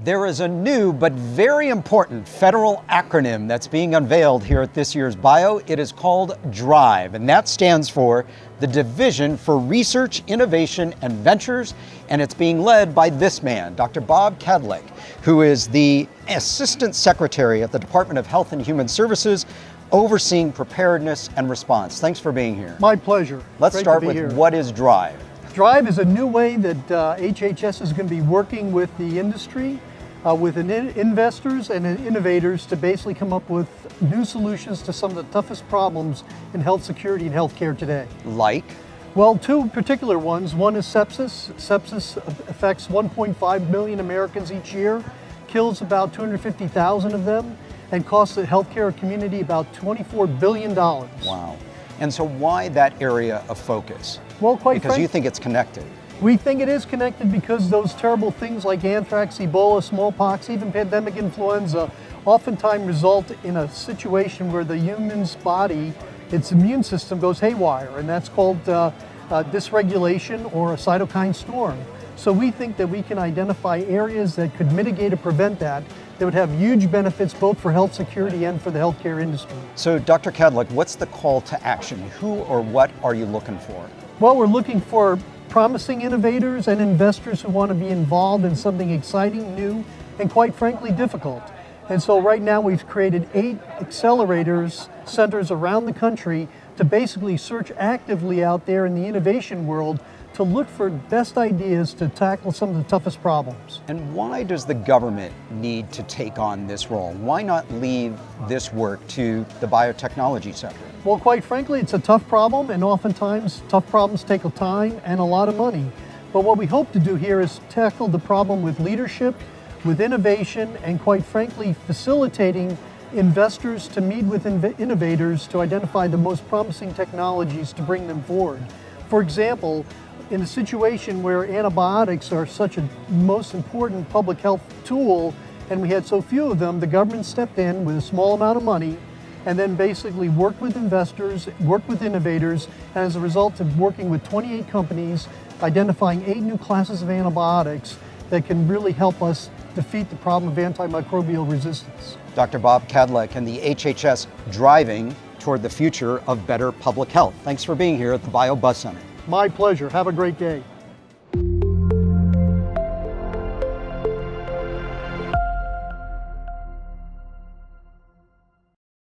There is a new but very important federal acronym that's being unveiled here at this year's Bio. It is called DRIVE, and that stands for the Division for Research, Innovation, and Ventures, and it's being led by this man, Dr. Bob Kadlec, who is the Assistant Secretary at the Department of Health and Human Services, overseeing preparedness and response. Thanks for being here. My pleasure. Let's start with what is DRIVE? DRIVE is a new way that HHS is going to be working with the industry, with investors and innovators to basically come up with new solutions to some of the toughest problems in health security and healthcare today. Like? Well, two particular ones. One is sepsis. Sepsis affects 1.5 million Americans each year, kills about 250,000 of them, and costs the healthcare community about $24 billion. Wow. And so why that area of focus? Well, because you think it's connected. We think it is connected because those terrible things like anthrax, Ebola, smallpox, even pandemic influenza, oftentimes result in a situation where the human's body, its immune system goes haywire, and that's called dysregulation or a cytokine storm. So we think that we can identify areas that could mitigate or prevent that would have huge benefits both for health security and for the healthcare industry. So Dr. Kadlec, what's the call to action? Who or what are you looking for? Well, we're looking for promising innovators and investors who want to be involved in something exciting, new, and quite frankly difficult. And so right now we've created 8 accelerators centers around the country to basically search actively out there in the innovation world to look for best ideas to tackle some of the toughest problems. And why does the government need to take on this role? Why not leave this work to the biotechnology sector? Well, quite frankly, it's a tough problem, and oftentimes tough problems take time and a lot of money. But what we hope to do here is tackle the problem with leadership, with innovation, and quite frankly, facilitating investors to meet with innovators to identify the most promising technologies to bring them forward. For example, in a situation where antibiotics are such a most important public health tool, and we had so few of them, the government stepped in with a small amount of money and then basically worked with investors, worked with innovators, and as a result of working with 28 companies, identifying 8 new classes of antibiotics that can really help us defeat the problem of antimicrobial resistance. Dr. Bob Kadlec and the HHS driving toward the future of better public health. Thanks for being here at the Bio Buzz Center. My pleasure. Have a great day.